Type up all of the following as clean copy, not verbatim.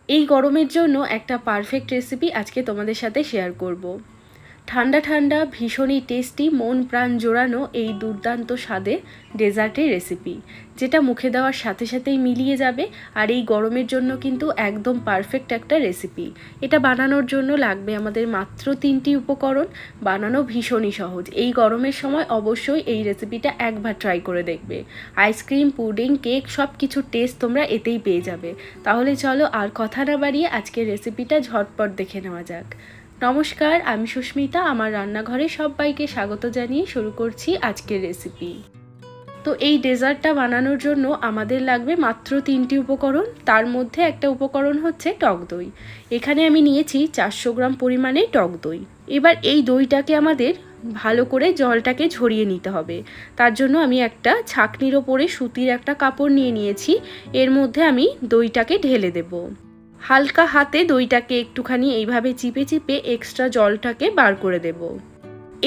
এই গরমের জন্য একটা পারফেক্ট রেসিপি আজকে তোমাদের সাথে শেয়ার করব। ঠান্ডা ঠান্ডা ভীষণই টেস্টি মন প্রাণ জোড়ানো এই দুর্দান্ত স্বাদের ডেজার্টের রেসিপি, যেটা মুখে দেওয়ার সাথে সাথেই মিলিয়ে যাবে। আর এই গরমের জন্য কিন্তু একদম পারফেক্ট একটা রেসিপি। এটা বানানোর জন্য লাগবে আমাদের মাত্র 3টি উপকরণ। বানানো ভীষণই সহজ। এই গরমের সময় অবশ্যই এই রেসিপিটা একবার ট্রাই করে দেখবে। আইসক্রিম, পুডিং, কেক সব কিছুর টেস্ট তোমরা এতেই পেয়ে যাবে। তাহলে চলো আর কথা না বাড়িয়ে আজকের রেসিপিটা ঝটপট দেখে নেওয়া যাক। নমস্কার, আমি সুস্মিতা। আমার রান্নাঘরে সবাইকে স্বাগত জানিয়ে শুরু করছি আজকের রেসিপি। তো এই ডেজার্টটা বানানোর জন্য আমাদের লাগবে মাত্র 3টি উপকরণ। তার মধ্যে একটা উপকরণ হচ্ছে টক দই। এখানে আমি নিয়েছি 400 গ্রাম পরিমাণে টক দই। এবার এই দইটাকে আমাদের ভালো করে জলটাকে ঝরিয়ে নিতে হবে। তার জন্য আমি একটা ছাঁকনির ওপরে সুতির একটা কাপড় নিয়ে নিয়েছি। এর মধ্যে আমি দইটাকে ঢেলে দেবো। হালকা হাতে দইটাকে একটুখানি এইভাবে চিপে চিপে এক্সট্রা জলটাকে বার করে দেব।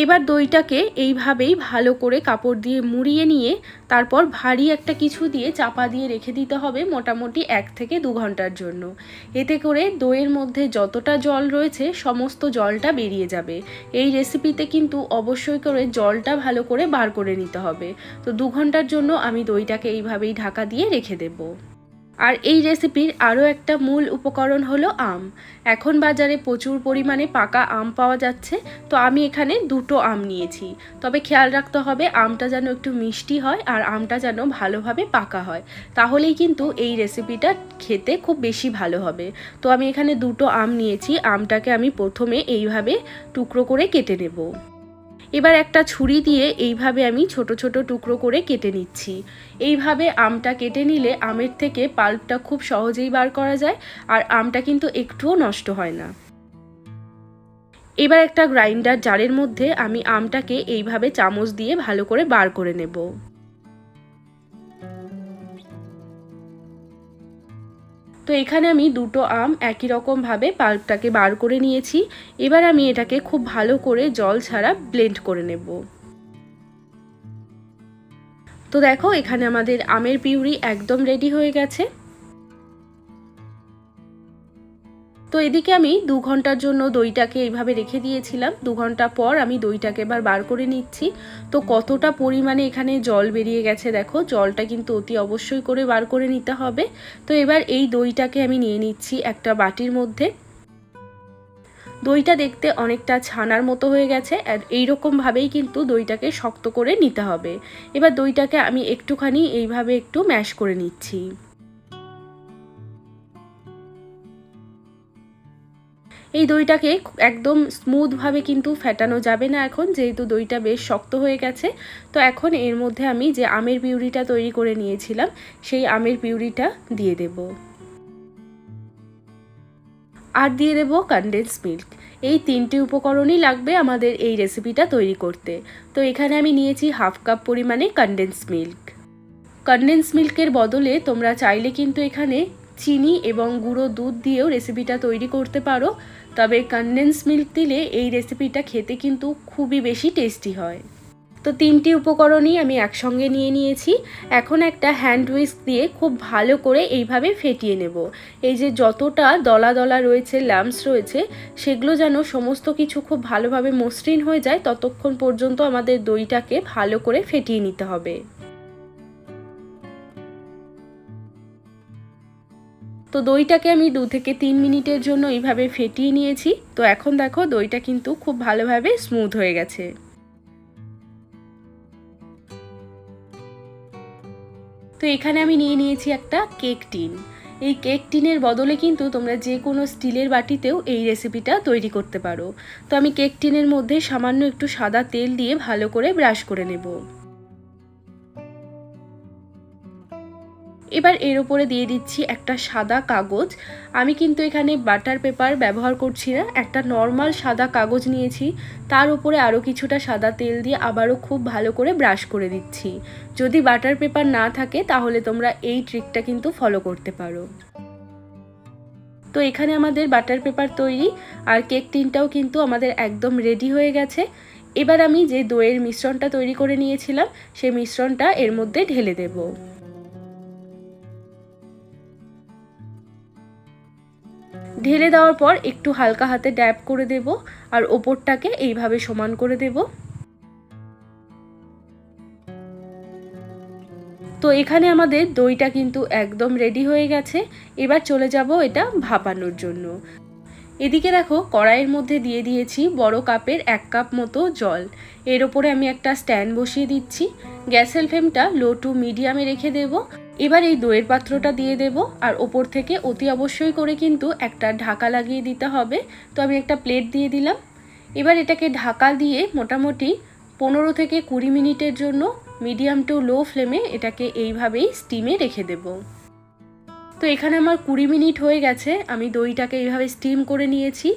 এবার দইটাকে এইভাবেই ভালো করে কাপড় দিয়ে মুড়িয়ে নিয়ে তারপর ভারী একটা কিছু দিয়ে চাপা দিয়ে রেখে দিতে হবে মোটামুটি 1 থেকে 2 ঘন্টার জন্য। এতে করে দইয়ের মধ্যে যতটা জল রয়েছে সমস্ত জলটা বেরিয়ে যাবে। এই রেসিপিতে কিন্তু অবশ্যই করে জলটা ভালো করে বার করে নিতে হবে। তো 2 ঘন্টার জন্য আমি দইটাকে এইভাবেই ঢাকা দিয়ে রেখে দেব। আর এই রেসিপির আরও একটা মূল উপকরণ হলো আম। এখন বাজারে প্রচুর পরিমাণে পাকা আম পাওয়া যাচ্ছে। তো আমি এখানে 2টো আম নিয়েছি। তবে খেয়াল রাখতে হবে আমটা যেন একটু মিষ্টি হয় আর আমটা যেন ভালোভাবে পাকা হয়, তাহলেই কিন্তু এই রেসিপিটা খেতে খুব বেশি ভালো হবে। তো আমি এখানে 2টো আম নিয়েছি। আমটাকে আমি প্রথমে এইভাবে টুকরো করে কেটে নেব। এবার একটা ছুরি দিয়ে এইভাবে আমি ছোট ছোট টুকরো করে কেটে নিচ্ছি। এইভাবে আমটা কেটে নিলে আমের থেকে পাল্পটা খুব সহজেই বার করা যায় আর আমটা কিন্তু একটুও নষ্ট হয় না। এবার একটা গ্রাইন্ডার জারের মধ্যে আমি আমটাকে এইভাবে চামচ দিয়ে ভালো করে বার করে নেব। তো এখানে আমি 2টো আম একই রকমভাবে পাল্পটাকে বার করে নিয়েছি। এবার আমি এটাকে খুব ভালো করে জল ছাড়া ব্লেন্ড করে নেব। তো দেখো এখানে আমাদের আমের পিউরি একদম রেডি হয়ে গেছে। তো এদিকে আমি 2 ঘন্টার জন্য দইটাকে এইভাবে রেখে দিয়েছিলাম। 2 ঘন্টা পর আমি দইটাকে এবার বার করে নিচ্ছি। তো কতটা পরিমাণে এখানে জল বেরিয়ে গেছে দেখো। জলটা কিন্তু অতি অবশ্যই করে বার করে নিতে হবে। তো এবার এই দইটাকে আমি নিয়ে নিচ্ছি একটা বাটির মধ্যে। দইটা দেখতে অনেকটা ছানার মতো হয়ে গেছে আর এইরকমভাবেই কিন্তু দইটাকে শক্ত করে নিতে হবে। এবার দইটাকে আমি একটুখানি এইভাবে একটু ম্যাশ করে নিচ্ছি। এই দইটাকে একদম স্মুথভাবে কিন্তু ফেটানো যাবে না এখন, যেহেতু দইটা বেশ শক্ত হয়ে গেছে। তো এখন এর মধ্যে আমি যে আমের পিউরিটা তৈরি করে নিয়েছিলাম সেই আমের পিউরিটা দিয়ে দেব। আর দিয়ে দেব কনডেন্স মিল্ক। এই 3টি উপকরণই লাগবে আমাদের এই রেসিপিটা তৈরি করতে। তো এখানে আমি নিয়েছি 1/2 কাপ পরিমাণে কনডেন্স মিল্ক। কনডেন্স মিল্কের বদলে তোমরা চাইলে কিন্তু এখানে চিনি এবং গুঁড়ো দুধ দিয়েও রেসিপিটা তৈরি করতে পারো। তবে কনডেন্স মিল্ক দিলে এই রেসিপিটা খেতে কিন্তু খুবই বেশি টেস্টি হয়। তো 3টি উপকরণই আমি একসঙ্গে নিয়ে নিয়েছি। এখন একটা হ্যান্ড হুইস্ক দিয়ে খুব ভালো করে এইভাবে ফেটিয়ে নেব। এই যে যতটা দলা দলা রয়েছে, লাম্পস রয়েছে, সেগুলো যেন সমস্ত কিছু খুব ভালোভাবে মসৃণ হয়ে যায় ততক্ষণ পর্যন্ত আমাদের দইটাকে ভালো করে ফেটিয়ে নিতে হবে। তো দইটাকে আমি 2 থেকে 3 মিনিটের জন্য এইভাবে ফেটিয়ে নিয়েছি। তো এখন দেখো দইটা কিন্তু খুব ভালোভাবে স্মুথ হয়ে গেছে। তো এখানে আমি নিয়ে নিয়েছি একটা কেক টিন। এই কেক টিনের বদলে কিন্তু তোমরা যে কোনো স্টিলের বাটিতেও এই রেসিপিটা তৈরি করতে পারো। তো আমি কেক টিনের মধ্যে সামান্য একটু সাদা তেল দিয়ে ভালো করে ব্রাশ করে নেব। এবার এর উপরে দিয়ে দিচ্ছি একটা সাদা কাগজ। আমি কিন্তু এখানে বাটার পেপার ব্যবহার করছি না, একটা নর্মাল সাদা কাগজ নিয়েছি। তার উপরে আরও কিছুটা সাদা তেল দিয়ে আবারও খুব ভালো করে ব্রাশ করে দিচ্ছি। যদি বাটার পেপার না থাকে তাহলে তোমরা এই ট্রিকটা কিন্তু ফলো করতে পারো। তো এখানে আমাদের বাটার পেপার তৈরি আর কেক টিনটাও কিন্তু আমাদের একদম রেডি হয়ে গেছে। এবার আমি যে দইয়ের মিশ্রণটা তৈরি করে নিয়েছিলাম সেই মিশ্রণটা এর মধ্যে ঢেলে দেব। এই কেক টিনের ঢেলে দেওয়ার পর একটু হালকা হাতে ড্যাব করে দেব আর ওপরটাকে এইভাবে সমান করে দেব। তো এখানে আমাদের দইটা কিন্তু একদম রেডি হয়ে গেছে। এবার চলে যাব এটা ভাপানোর জন্য। এদিকে দেখো কড়াইয়ের মধ্যে দিয়ে দিয়েছি বড় কাপের 1 কাপ মতো জল। এর ওপরে আমি একটা স্ট্যান্ড বসিয়ে দিচ্ছি। গ্যাসের ফ্লেমটা লো টু মিডিয়ামে রেখে দেব। এবার এই দইয়ের পাত্রটা দিয়ে দেব আর ওপর থেকে অতি অবশ্যই করে কিন্তু একটা ঢাকা লাগিয়ে দিতে হবে। তো আমি একটা প্লেট দিয়ে দিলাম। এবার এটাকে ঢাকা দিয়ে মোটামুটি 15 থেকে 20 মিনিটের জন্য মিডিয়াম টু লো ফ্লেমে এটাকে এইভাবেই স্টিমে রেখে দেব। তো এখানে আমার 20 মিনিট হয়ে গেছে। আমি দইটাকে এইভাবে স্টিম করে নিয়েছি।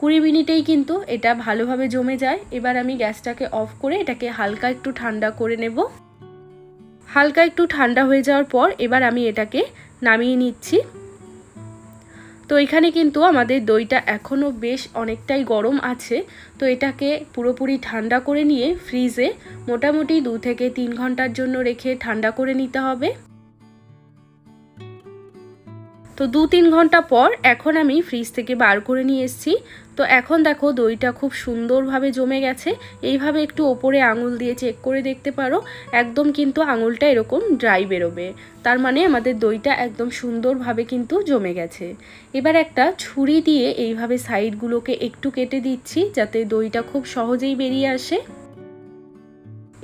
20 মিনিটেই কিন্তু এটা ভালোভাবে জমে যায়। এবার আমি গ্যাসটাকে অফ করে এটাকে হালকা একটু ঠান্ডা করে নেব। হালকা একটু ঠান্ডা হয়ে যাওয়ার পর এবার আমি এটাকে নামিয়ে নিচ্ছি। তো এখানে কিন্তু আমাদের দইটা এখনও বেশ অনেকটাই গরম আছে। তো এটাকে পুরোপুরি ঠান্ডা করে নিয়ে ফ্রিজে মোটামুটি 2 থেকে 3 ঘন্টার জন্য রেখে ঠান্ডা করে নিতে হবে। তো 2-3 ঘন্টা পর এখন আমি ফ্রিজ থেকে বার করে নিয়ে এসেছি। তো এখন দেখো দইটা খুব সুন্দরভাবে জমে গেছে। এইভাবে একটু ওপরে আঙুল দিয়ে চেক করে দেখতে পারো, একদম কিন্তু আঙুলটা এরকম ড্রাই বেরোবে। তার মানে আমাদের দইটা একদম সুন্দরভাবে কিন্তু জমে গেছে। এবার একটা ছুরি দিয়ে এইভাবে সাইডগুলোকে একটু কেটে দিচ্ছি যাতে দইটা খুব সহজেই বেরিয়ে আসে।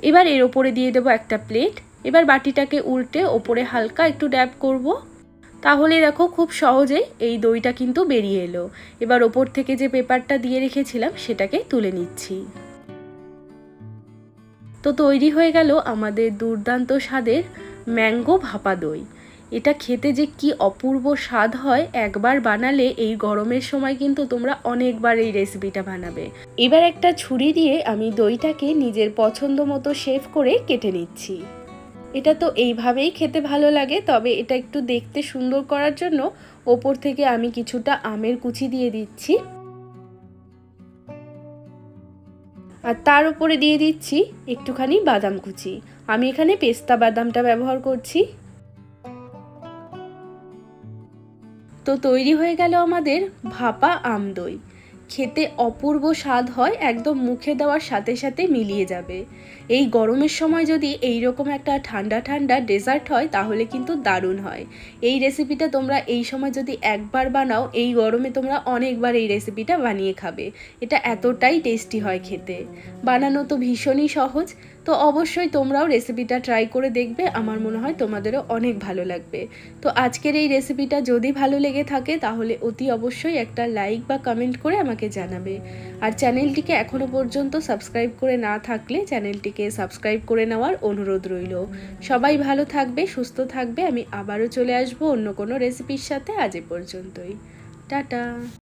এবার এর ওপরে দিয়ে দেবো একটা প্লেট। এবার বাটিটাকে উল্টে ওপরে হালকা একটু ড্যাব করব। তাহলে দেখো খুব সহজেই এই দইটা কিন্তু বেরিয়ে এলো। এবার ওপর থেকে যে পেপারটা দিয়ে রেখেছিলাম সেটাকে তুলে নিচ্ছি। তো তৈরি হয়ে গেল আমাদের দুর্দান্ত স্বাদের ম্যাঙ্গো ভাপা দই। এটা খেতে যে কি অপূর্ব স্বাদ হয়, একবার বানালে এই গরমের সময় কিন্তু তোমরা অনেকবার এই রেসিপিটা বানাবে। এবার একটা ছুরি দিয়ে আমি দইটাকে নিজের পছন্দ মতো শেপ করে কেটে নিচ্ছি। এটা তো এইভাবেই খেতে ভালো লাগে, তবে এটা একটু দেখতে সুন্দর করার জন্য ওপর থেকে আমি কিছুটা আমের কুচি দিয়ে দিচ্ছি আর তার উপরে দিয়ে দিচ্ছি একটুখানি বাদাম কুচি। আমি এখানে পেস্তা বাদামটা ব্যবহার করছি। তো তৈরি হয়ে গেল আমাদের ভাপা আম দই। খেতে অপূর্ব স্বাদ হয়, একদম মুখে দেওয়ার সাথে সাথে মিলিয়ে যাবে। এই গরমের সময় যদি এই রকম একটা ঠান্ডা ঠান্ডা ডেজার্ট হয় তাহলে কিন্তু দারুণ হয়। এই রেসিপিটা তোমরা এই সময় যদি একবার বানাও, এই গরমে তোমরা অনেকবার এই রেসিপিটা বানিয়ে খাবে। এটা এতটাই টেস্টি হয় খেতে। বানানো তো ভীষণই সহজ। তো অবশ্যই তোমরাও রেসিপিটা ট্রাই করে দেখবে, আমার মনে হয় তোমাদেরও অনেক ভালো লাগবে। তো আজকের এই রেসিপিটা যদি ভালো লেগে থাকে তাহলে অতি অবশ্যই একটা লাইক বা কমেন্ট করে আমাকে জানাবে। আর চ্যানেলটিকে এখনও পর্যন্ত সাবস্ক্রাইব করে না থাকলে চ্যানেলটিকে সাবস্ক্রাইব করে নেওয়ার অনুরোধ রইল। সবাই ভালো থাকবে, সুস্থ থাকবে। আমি আবারও চলে আসবো অন্য কোনো রেসিপির সাথে। আজ এ পর্যন্তই, টাটা।